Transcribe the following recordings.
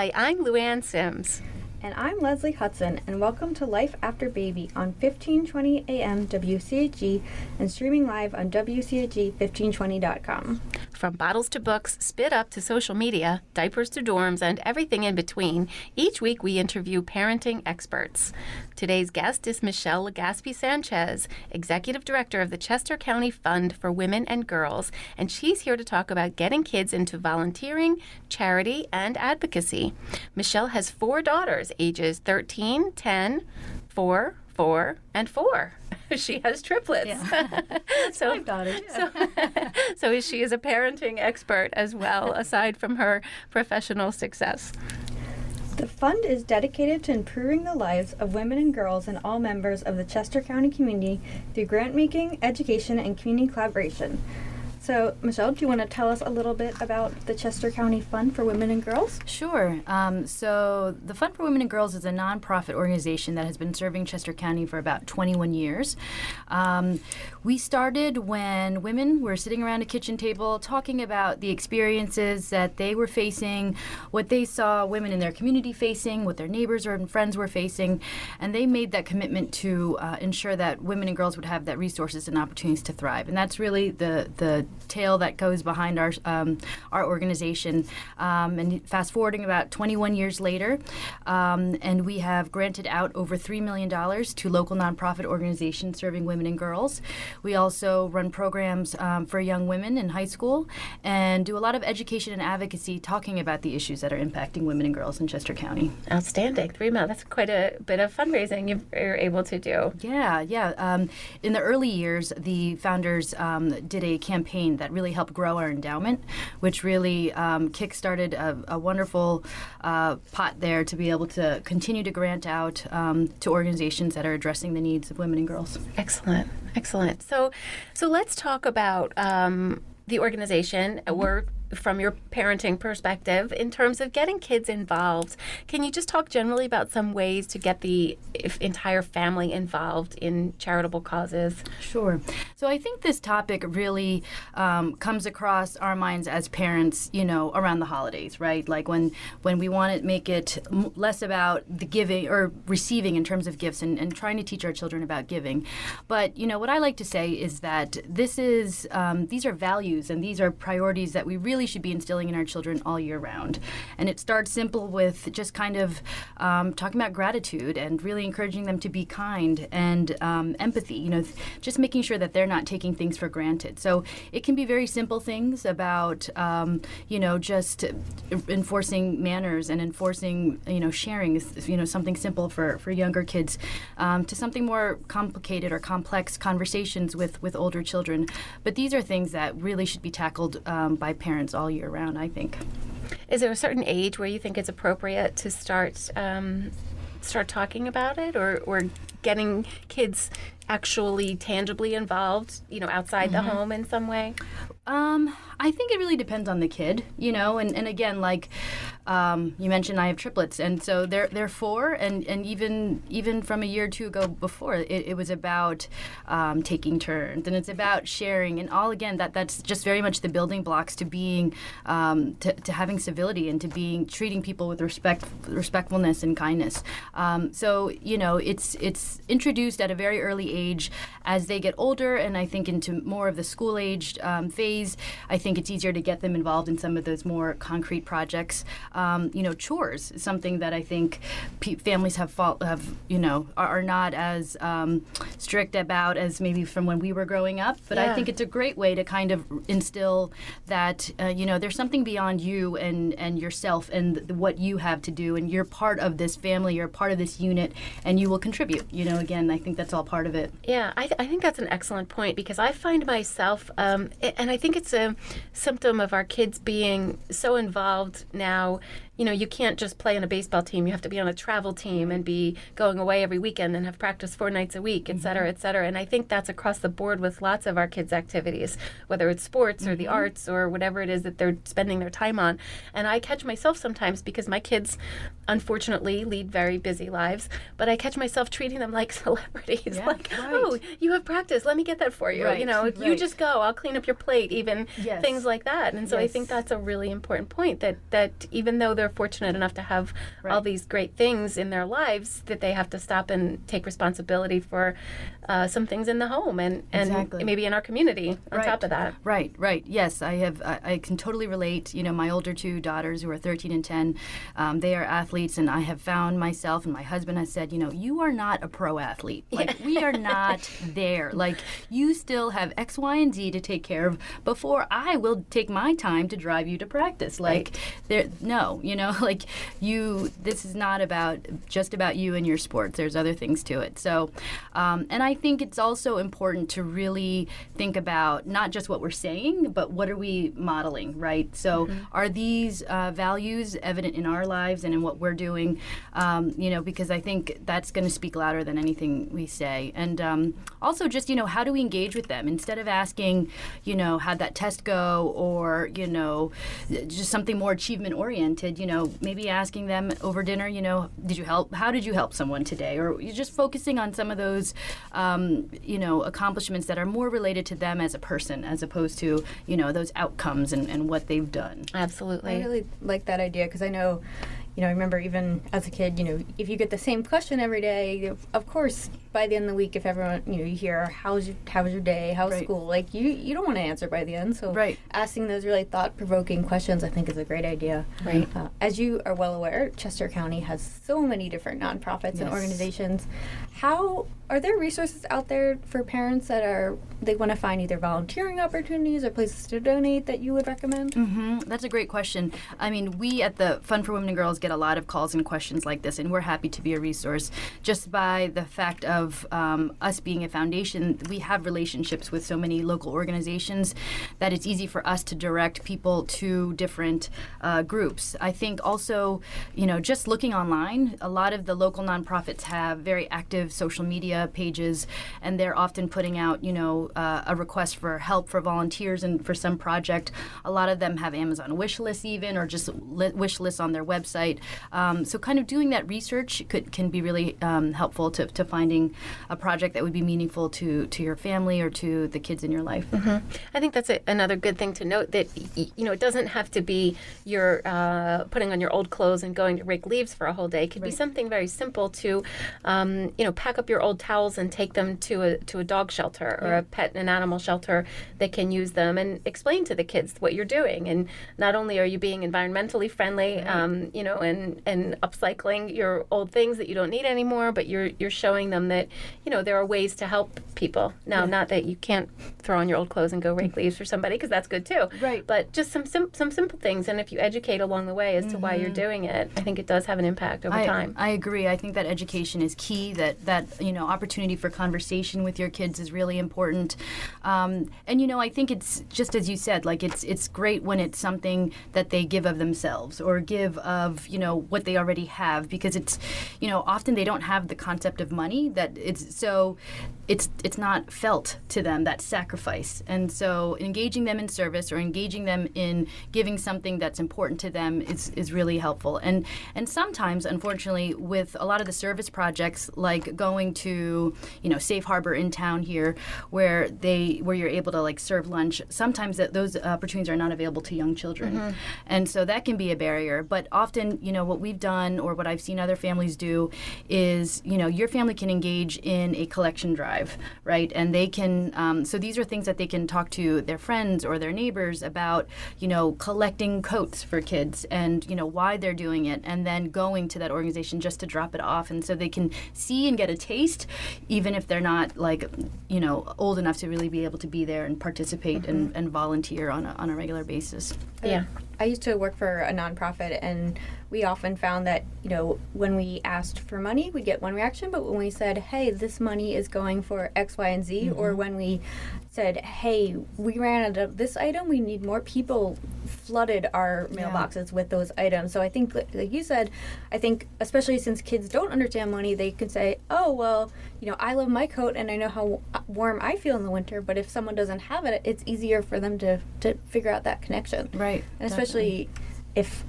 Hi, I'm Luann Sims. And I'm Leslie Hudson, and welcome to Life After Baby on 1520 AM WCAG and streaming live on WCAG1520.com. From bottles to books, spit up to social media, diapers to dorms, and everything in between, each week we interview parenting experts. Today's guest is Michelle Legaspi Sanchez, Executive Director of the Chester County Fund for Women and Girls, and she's here to talk about getting kids into volunteering, charity, and advocacy. Michelle has 4 daughters, ages 13, 10, 4, 4, and 4. She has triplets. Yeah. So, 5 daughters. Yeah. so she is a parenting expert as well, aside from her professional success. The fund is dedicated to improving the lives of women and girls and all members of the Chester County community through grant making, education, and community collaboration. So, Michelle, do you want to tell us a little bit about the Chester County Fund for Women and Girls? Sure. So the Fund for Women and Girls is a nonprofit organization that has been serving Chester County for about 21 years. We started when women were sitting around a kitchen table talking about the experiences that they were facing, what they saw women in their community facing, what their neighbors and friends were facing, and they made that commitment to ensure that women and girls would have that resources and opportunities to thrive. And that's really the tale that goes behind our organization. And fast forwarding about 21 years later, and we have granted out over $3 million to local nonprofit organizations serving women and girls. We also run programs for young women in high school and do a lot of education and advocacy talking about the issues that are impacting women and girls in Chester County. Outstanding. $3 million. That's quite a bit of fundraising you're able to do. Yeah. In the early years, the founders did a campaign that really helped grow our endowment, which really kick-started a wonderful pot there to be able to continue to grant out to organizations that are addressing the needs of women and girls. Excellent. So let's talk about the organization. We're from your parenting perspective, in terms of getting kids involved, can you just talk generally about some ways to get the entire family involved in charitable causes? Sure. So I think this topic really comes across our minds as parents, around the holidays, right? Like when we want to make it less about the giving or receiving in terms of gifts and trying to teach our children about giving. But, what I like to say is that these are values and these are priorities that we really should be instilling in our children all year round. And it starts simple with just kind of talking about gratitude and really encouraging them to be kind and empathy, just making sure that they're not taking things for granted. So it can be very simple things about, just enforcing manners and enforcing, sharing is, something simple for younger kids, to something more complicated or complex conversations with older children. But these are things that really should be tackled by parents all year round, I think. Is there a certain age where you think it's appropriate to start talking about it, or getting kids actually tangibly involved, outside the home in some way? I think it really depends on the kid, and again, like you mentioned, I have triplets, and so they're 4, and even from a year or two ago before, it was about taking turns, and it's about sharing, and all again that's just very much the building blocks to being to having civility and to treating people with respectfulness and kindness. So it's introduced at a very early age. As they get older, and I think into more of the school-aged phase, I think it's easier to get them involved in some of those more concrete projects. Chores is something that I think families are not as strict about as maybe from when we were growing up. But I think it's a great way to kind of instill that there's something beyond you and yourself and what you have to do, and you're part of this family, you're part of this unit, and you will contribute. Again, I think that's all part of it. Yeah, I think that's an excellent point, because I find myself, and I think it's a symptom of our kids being so involved now. You can't just play on a baseball team. You have to be on a travel team and be going away every weekend and have practice 4 nights a week, et cetera, et cetera. And I think that's across the board with lots of our kids' activities, whether it's sports or the arts or whatever it is that they're spending their time on. And I catch myself sometimes, because my kids, unfortunately, lead very busy lives, but I catch myself treating them like celebrities. Oh, you have practice. Let me get that for you. Right, You just go. I'll clean up your plate, even things like that. And so I think that's a really important point, that even though they're fortunate enough to have all these great things in their lives, that they have to stop and take responsibility for some things in the home and maybe in our community on top of that. Right. Yes, I can totally relate. My older two daughters, who are 13 and 10, they are athletes, and I have found myself, and my husband has said, you are not a pro athlete. Like, we are not there. Like, you still have X, Y, and Z to take care of before I will take my time to drive you to practice. Like, this is not just about you and your sports. There's other things to it. So, and I think it's also important to really think about not just what we're saying, but what are we modeling, right? So are these values evident in our lives and in what we're doing? Because I think that's going to speak louder than anything we say. And also just, how do we engage with them? Instead of asking, how'd that test go, or, just something more achievement oriented, maybe asking them over dinner, did you help? How did you help someone today? Or you're just focusing on some of those, accomplishments that are more related to them as a person, as opposed to, those outcomes and what they've done. Absolutely. I really like that idea, because I know, I remember even as a kid, if you get the same question every day, of course, by the end of the week, if everyone, you hear, how was your day, how's school, like, you don't want to answer by the end. So asking those really thought-provoking questions, I think, is a great idea. Right. As you are well aware, Chester County has so many different nonprofits and organizations. Are there resources out there for parents that they want to find either volunteering opportunities or places to donate that you would recommend? That's a great question. I mean, we at the Fund for Women and Girls get a lot of calls and questions like this, and we're happy to be a resource. Just by the fact of us being a foundation, we have relationships with so many local organizations that it's easy for us to direct people to different groups. I think also, just looking online, a lot of the local nonprofits have very active social media pages, and they're often putting out, a request for help for volunteers and for some project. A lot of them have Amazon wish lists even, or just wish lists on their website. So kind of doing that research can be really helpful to finding a project that would be meaningful to your family or to the kids in your life. I think that's another good thing to note, that it doesn't have to be you're putting on your old clothes and going to rake leaves for a whole day. It could be something very simple to pack up your old towels and take them to a dog shelter or a pet and animal shelter that can use them, and explain to the kids what you're doing. And not only are you being environmentally friendly, and upcycling your old things that you don't need anymore, but you're showing them that there are ways to help people. Now, not that you can't throw on your old clothes and go rake leaves for somebody, because that's good too. Right. But just some simple things, and if you educate along the way as to why you're doing it, I think it does have an impact over time. I agree. I think that education is key. That opportunity for conversation with your kids is really important. And I think it's just as you said, like it's great when it's something that they give of themselves or give of what they already have, because it's often they don't have the concept of money, that it's not felt to them, that sacrifice. And so engaging them in service or engaging them in giving something that's important to them is really helpful. And sometimes, unfortunately, with a lot of the service projects, like going to Safe Harbor in town here, where you're able to serve lunch, sometimes those opportunities are not available to young children. And so that can be a barrier. But often, what we've done or what I've seen other families do is, your family can engage in a collection drive, right? And they can, so these are things that they can talk to their friends or their neighbors about, collecting coats for kids and, why they're doing it, and then going to that organization just to drop it off. And so they can see and get a taste, even if they're not old enough to really be able to be there and participate and volunteer on a regular basis. Yeah. I used to work for a nonprofit, and we often found that, when we asked for money, we'd get one reaction, but when we said, hey, this money is going for X, Y, and Z, or when we said, hey, we ran out of this item, we need more, people flooded our mailboxes with those items. So I think, like you said, I think especially since kids don't understand money, they can say, oh, well, I love my coat and I know how warm I feel in the winter, but if someone doesn't have it, it's easier for them to figure out that connection. Right. And especially if,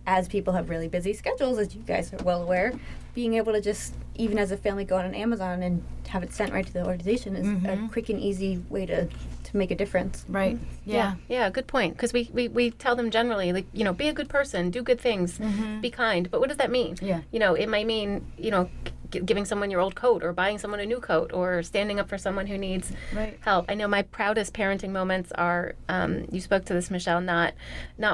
as people have really busy schedules, as you guys are well aware, being able to just, even as a family, go on Amazon and have it sent right to the organization is a quick and easy way to to make a difference. Right. Yeah. Yeah, good point. Because we tell them generally, like, be a good person, do good things, be kind. But what does that mean? Yeah. It might mean, giving someone your old coat or buying someone a new coat or standing up for someone who needs help. I know my proudest parenting moments are, you spoke to this, Michelle, not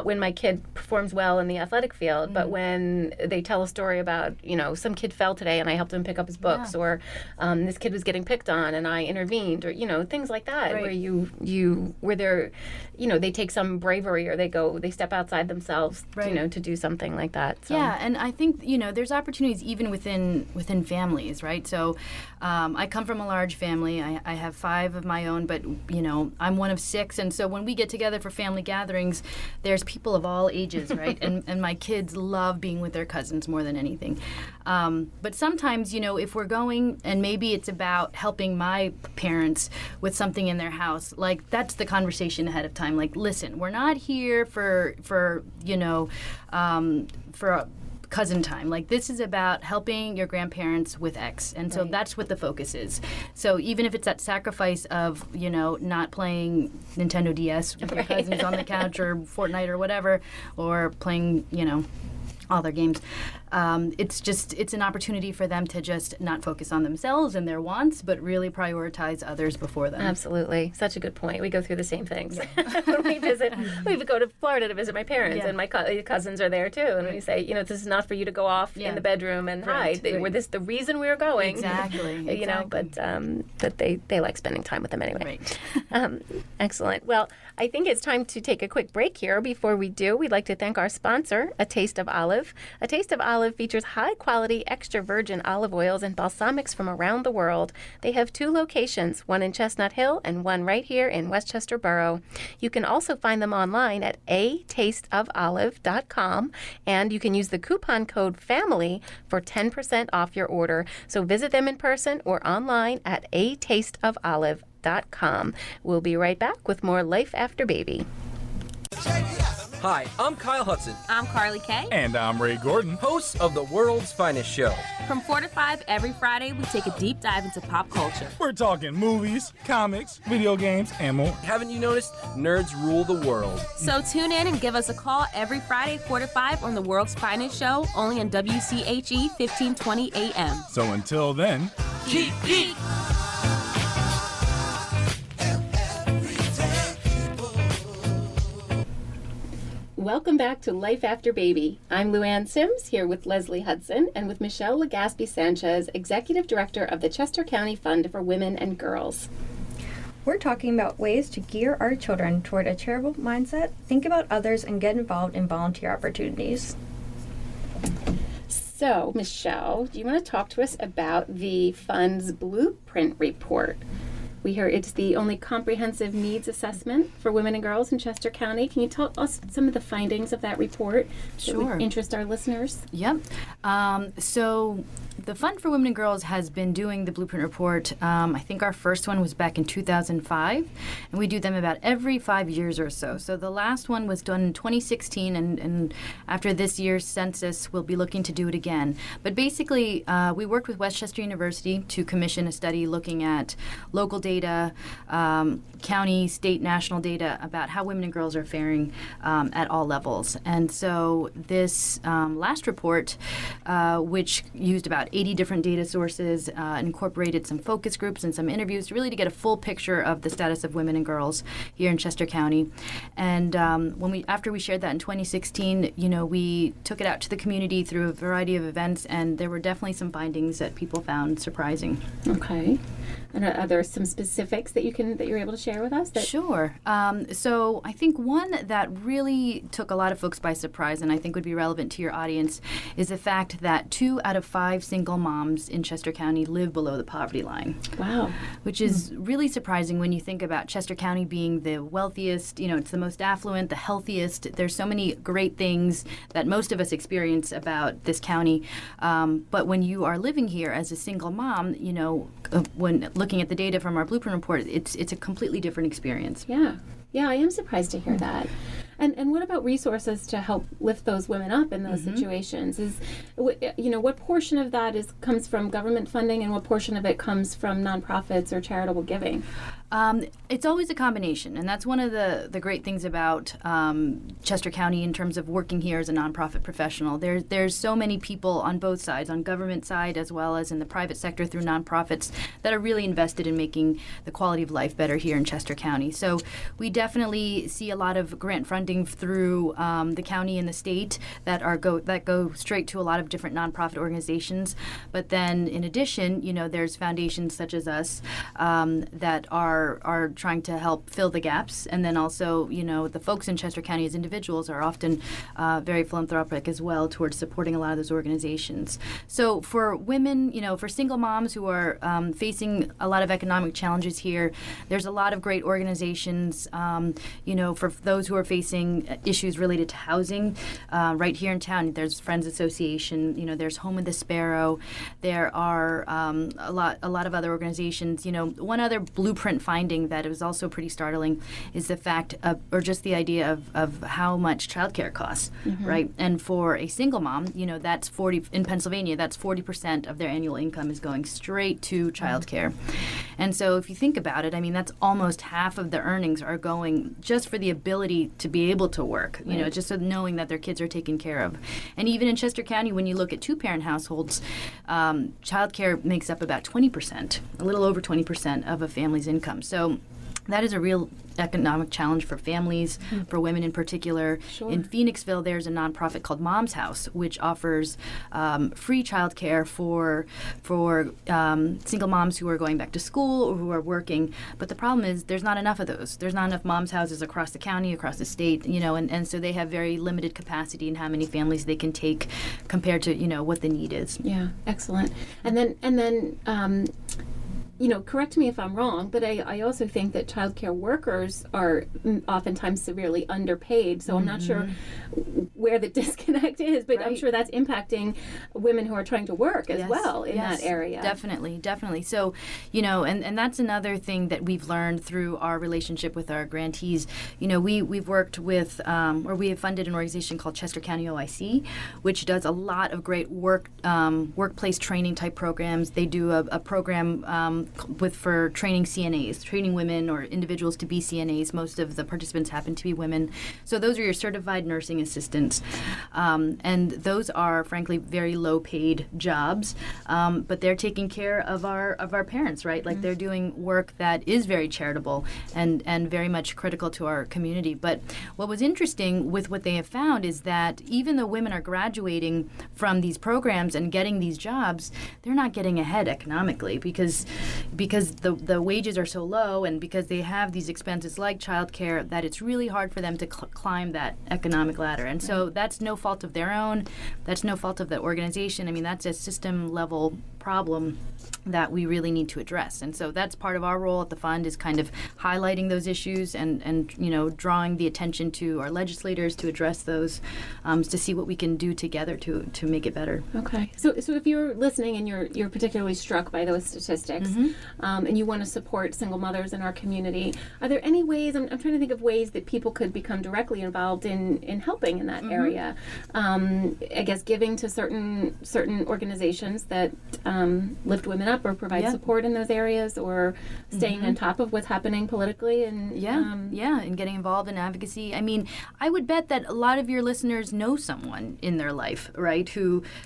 when my kid performs well in the athletic field, but when they tell a story about, some kid fell today and I helped him pick up his books, or this kid was getting picked on and I intervened, or, things like that, where they're, they take some bravery or they step outside themselves, to do something like that. So. Yeah, and I think, there's opportunities even within families, right? So I come from a large family. I have 5 of my own, but, I'm one of 6. And so when we get together for family gatherings, there's people of all ages, right? and my kids love being with their cousins more than anything. But sometimes, if we're going and maybe it's about helping my parents with something in their house, like that's the conversation ahead of time. Like, listen, we're not here for cousin time. Like, this is about helping your grandparents with X. And so that's what the focus is. So even if it's that sacrifice of, not playing Nintendo DS with your cousins on the couch or Fortnite or whatever, or playing, all their games. It's an opportunity for them to just not focus on themselves and their wants, but really prioritize others before them. Absolutely. Such a good point. We go through the same things. When we visit, we go to Florida to visit my parents, and my cousins are there too. And we say, this is not for you to go off in the bedroom and hide. We're the reason we were going. Exactly. But they like spending time with them anyway. Right. Excellent. Well, I think it's time to take a quick break here. Before we do, we'd like to thank our sponsor, A Taste of Olive. A Taste of Olive features high-quality extra virgin olive oils and balsamics from around the world. They have 2 locations, one in Chestnut Hill and one right here in Westchester Borough. You can also find them online at atasteofolive.com, and you can use the coupon code FAMILY for 10% off your order. So visit them in person or online at atasteofolive.com. We'll be right back with more Life After Baby. Hi, I'm Kyle Hudson. I'm Carly Kay. And I'm Ray Gordon. Hosts of the world's finest show. From 4 to 5 every Friday, we take a deep dive into pop culture. We're talking movies, comics, video games, and more. Haven't you noticed? Nerds rule the world. So tune in and give us a call every Friday, 4 to 5 on the world's finest show, only on WCHE 1520 AM. So until then, keep geek! Welcome back to Life After Baby. I'm Luann Sims, here with Leslie Hudson and with Michelle Legaspi Sanchez, Executive Director of the Chester County Fund for Women and Girls. We're talking about ways to gear our children toward a charitable mindset, think about others, and get involved in volunteer opportunities. So, Michelle, do you want to talk to us about the fund's blueprint report? We hear it's the only comprehensive needs assessment for women and girls in Chester County. Can you tell us some of the findings of that report that would interest our listeners? Yep. So the Fund for Women and Girls has been doing the Blueprint Report. I think our first one was back in 2005, and we do them about every 5 years or so. So the last one was done in 2016, and after this year's census, we'll be looking to do it again. But basically, we worked with Westchester University to commission a study looking at local data, county, state, national data about how women and girls are faring at all levels. And so this last report, which used about 80 different data sources, incorporated some focus groups and some interviews really to get a full picture of the status of women and girls here in Chester County. And after we shared that in 2016, we took it out to the community through a variety of events, and there were definitely some findings that people found surprising. Okay. And are there some specifics that you're able to share with us? Sure. So I think one that really took a lot of folks by surprise, and I think would be relevant to your audience, is the fact that 2 out of 5 single moms in Chester County live below the poverty line. Wow. Which is really surprising when you think about Chester County being the wealthiest, it's the most affluent, the healthiest. There's so many great things that most of us experience about this county. But when you are living here as a single mom, when looking at the data from our Blueprint Report, it's a completely different experience. Yeah, I am surprised to hear that. And what about resources to help lift those women up in those situations? What portion of that comes from government funding, and what portion of it comes from nonprofits or charitable giving? It's always a combination, and that's one of the great things about Chester County in terms of working here as a nonprofit professional. There's so many people on both sides, on government side as well as in the private sector through nonprofits, that are really invested in making the quality of life better here in Chester County. So we definitely see a lot of grant funding through the county and the state that go straight to a lot of different nonprofit organizations. But then in addition, there's foundations such as us that are trying to help fill the gaps. And then also, the folks in Chester County as individuals are often very philanthropic as well towards supporting a lot of those organizations. So for women, for single moms who are facing a lot of economic challenges here, there's a lot of great organizations, for those who are facing issues related to housing. Right here in town, there's Friends Association, there's Home of the Sparrow. There are a lot of other organizations. One other blueprint finding that was also pretty startling is the fact of, or just the idea of how much childcare costs, right? And for a single mom, that's in Pennsylvania, that's 40% of their annual income is going straight to childcare. And so if you think about it, that's almost half of the earnings are going just for the ability to be able to work, just so knowing that their kids are taken care of. And even in Chester County, when you look at two-parent households, childcare makes up about 20%, a little over 20% of a family's income. So that is a real economic challenge for families, for women in particular. Sure. In Phoenixville, there's a nonprofit called Mom's House, which offers free childcare for single moms who are going back to school or who are working. But the problem is there's not enough of those. There's not enough Mom's Houses across the county, across the state, and so they have very limited capacity in how many families they can take compared to, what the need is. Yeah, excellent. And then correct me if I'm wrong, but I also think that childcare workers are oftentimes severely underpaid. So I'm not sure where the disconnect is, but I'm sure that's impacting women who are trying to work as well in that area. Definitely. So, and that's another thing that we've learned through our relationship with our grantees. We've worked with, or we have funded an organization called Chester County OIC, which does a lot of great workplace training type programs. They do a program for training CNAs, training women or individuals to be CNAs. Most of the participants happen to be women. So those are your certified nursing assistants. And those are, frankly, very low-paid jobs, but they're taking care of our parents, right? Like they're doing work that is very charitable and very much critical to our community. But what was interesting with what they have found is that even though women are graduating from these programs and getting these jobs, they're not getting ahead economically because the wages are so low and because they have these expenses like childcare that it's really hard for them to climb that economic ladder. And so that's no fault of their own. That's no fault of the organization. That's a system level problem that we really need to address. And so that's part of our role at the fund, is kind of highlighting those issues and drawing the attention to our legislators to address those, to see what we can do together to make it better. Okay. So if you're listening and you're particularly struck by those statistics, and you want to support single mothers in our community, are there any ways, I'm trying to think of ways that people could become directly involved in helping in that area? I guess giving to certain organizations that lift women up or provide support in those areas, or staying on top of what's happening politically, and and getting involved in advocacy. I would bet that a lot of your listeners know someone in their life, right?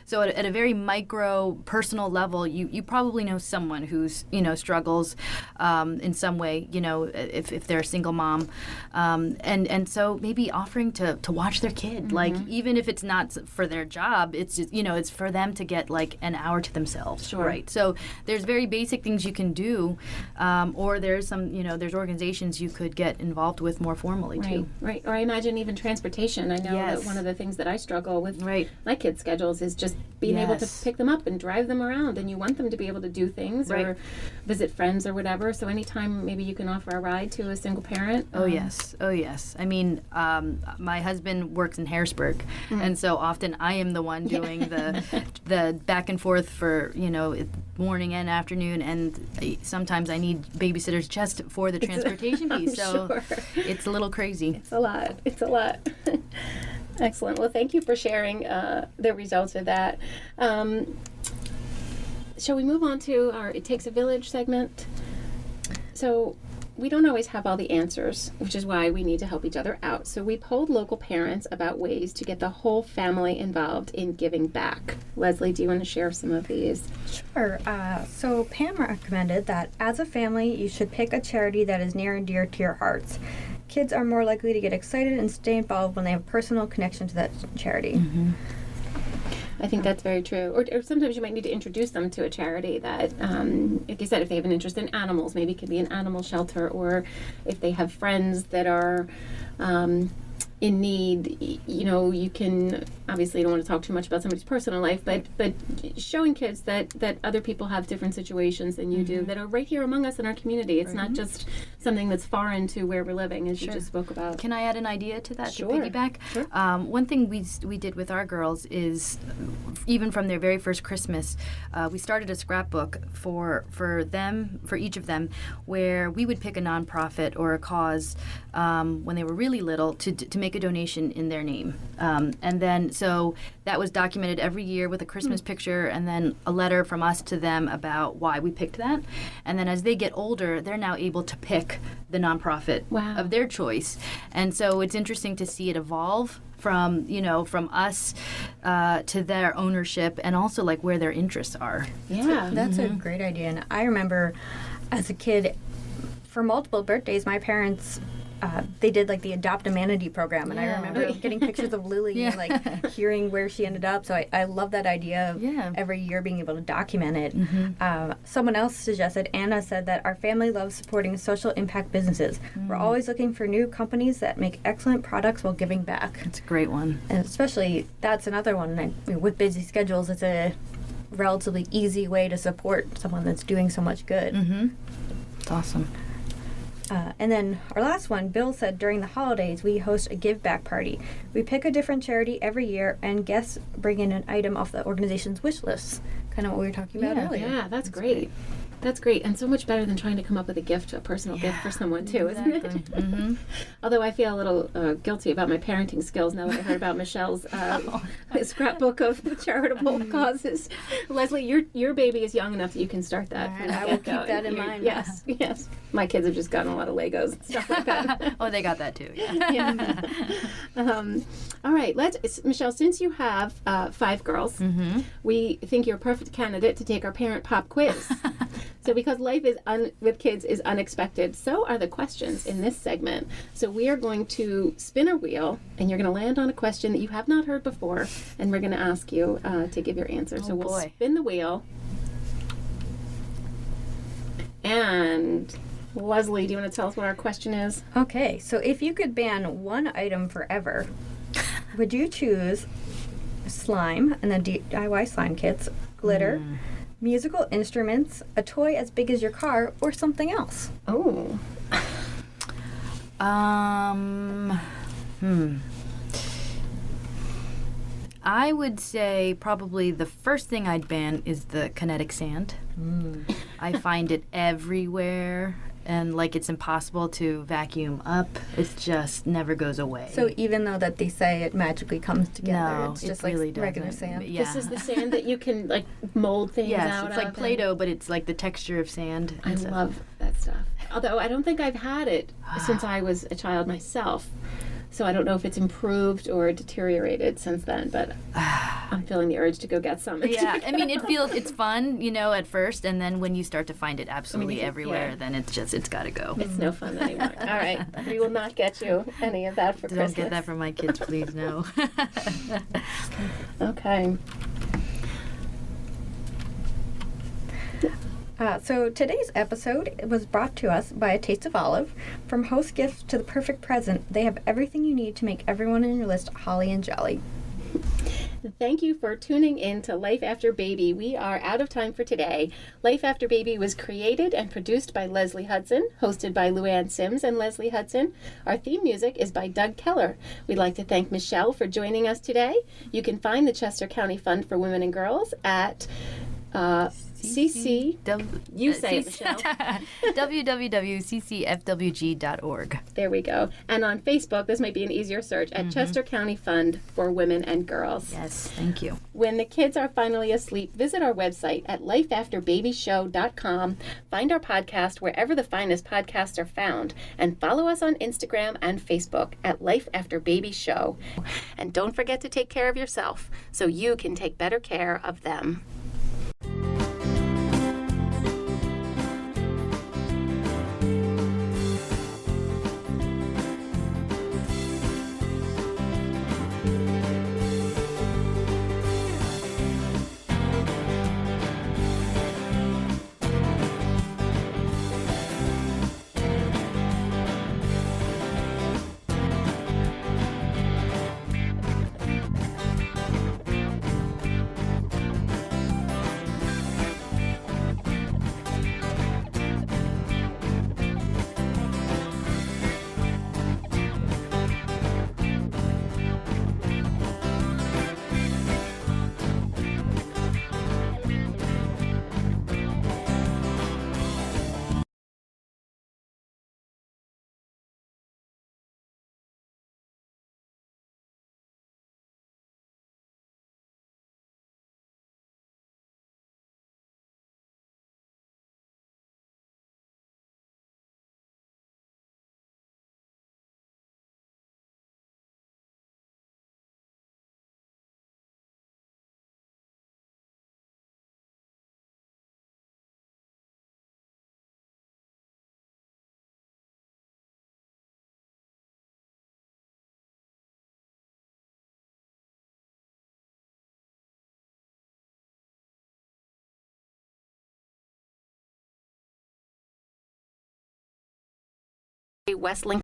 So at a very micro personal level, you probably know someone who's struggles in some way, if they're a single mom, and so maybe offering to watch their kid, like even if it's not for their job, it's just, it's for them to get like an hour to themselves. Sure. Right. So there's very basic things you can do, or there's some, there's organizations you could get involved with more formally too. Right. Or I imagine even transportation. I know that one of the things that I struggle with my kids' schedules is just being able to pick them up and drive them around, and you want them to be able to do things or visit friends or whatever. So anytime maybe you can offer a ride to a single parent. Oh yes. My husband works in Harrisburg, and so often I am the one doing the back and forth for morning and afternoon, and sometimes I need babysitters just for the transportation piece. So it's a little crazy. It's a lot. Excellent. Well, thank you for sharing the results of that. Shall we move on to our It Takes a Village segment? So we don't always have all the answers, which is why we need to help each other out. So we polled local parents about ways to get the whole family involved in giving back. Leslie, do you want to share some of these? Sure. So Pam recommended that as a family, you should pick a charity that is near and dear to your hearts. Kids are more likely to get excited and stay involved when they have a personal connection to that charity. Mm-hmm. I think that's very true. Or sometimes you might need to introduce them to a charity that, like you said, if they have an interest in animals, maybe it could be an animal shelter, or if they have friends that are in need, you know, you can, obviously you don't want to talk too much about somebody's personal life, but showing kids that other people have different situations than you do, that are right here among us in our community. It's not just something that's foreign to where we're living, as you just spoke about. Can I add an idea to that, Sure. to piggyback? Sure. One thing we did with our girls is, even from their very first Christmas, we started a scrapbook for them, for each of them, where we would pick a nonprofit or a cause when they were really little to make a donation in their name. And then, so that was documented every year with a Christmas picture and then a letter from us to them about why we picked that. And then as they get older, they're now able to pick the nonprofit of their choice. And so it's interesting to see it evolve from, you know, from us to their ownership, and also like where their interests are. Yeah. That's a great idea. And I remember as a kid, for multiple birthdays, my parents, they did like the Adopt a Manatee program. And I remember getting pictures of Lily and like hearing where she ended up. So I love that idea of every year being able to document it. Someone else suggested, Anna said that our family loves supporting social impact businesses. We're always looking for new companies that make excellent products while giving back. It's a great one. And especially, that's another one. I mean, with busy schedules, it's a relatively easy way to support someone that's doing so much good. It's awesome. And then our last one, Bill said during the holidays we host a give back party. We pick a different charity every year and guests bring in an item off the organization's wish list. Kind of what we were talking about earlier. Yeah, that's great. That's great, and so much better than trying to come up with a gift, a personal gift for someone too, isn't it? Although I feel a little guilty about my parenting skills now that I heard about Michelle's scrapbook of charitable causes. Leslie, your baby is young enough that you can start that. I will keep that in mind. Yes, yes. My kids have just gotten a lot of Legos and stuff like that. Oh, they got that too. All right, Michelle, since you have 5 girls, we think you're a perfect candidate to take our parent pop quiz. So because life is with kids is unexpected, so are the questions in this segment. So we are going to spin a wheel, and you're going to land on a question that you have not heard before, and we're going to ask you to give your answer. So we'll spin the wheel. And Leslie, do you want to tell us what our question is? Okay, so if you could ban one item forever, would you choose slime and the DIY slime kits, glitter, musical instruments, a toy as big as your car, or something else? Oh. I would say probably the first thing I'd ban is the kinetic sand. I find it everywhere, and like it's impossible to vacuum up. It just never goes away. So even though that they say it magically comes together, No, it's just it really like regular doesn't. sand. Yeah. This is the sand that you can like mold things Yes, out it's of. like Play-Doh, but it's like the texture of sand. I love that stuff. Although I don't think I've had it since I was a child myself. So I don't know if it's improved or deteriorated since then, but I'm feeling the urge to go get some. Yeah, I mean, it's fun, you know, at first, and then when you start to find it absolutely everywhere, then it's got to go. It's no fun anymore. All right, we will not get you any of that for Christmas. Don't get that for my kids, please, no. Okay. So today's episode was brought to us by A Taste of Olive. From host gifts to the perfect present, they have everything you need to make everyone in your list holly and jolly. Thank you for tuning in to Life After Baby. We are out of time for today. Life After Baby was created and produced by Leslie Hudson, hosted by Luann Sims and Leslie Hudson. Our theme music is by Doug Keller. We'd like to thank Michelle for joining us today. You can find the Chester County Fund for Women and Girls at CC. You say it, Michelle. www.ccfwg.org. There we go. And on Facebook, this might be an easier search, at Chester County Fund for Women and Girls. Yes, thank you. When the kids are finally asleep, visit our website at lifeafterbabyshow.com. Find our podcast wherever the finest podcasts are found, and follow us on Instagram and Facebook at Life After Baby Show. And don't forget to take care of yourself so you can take better care of them. West Lincoln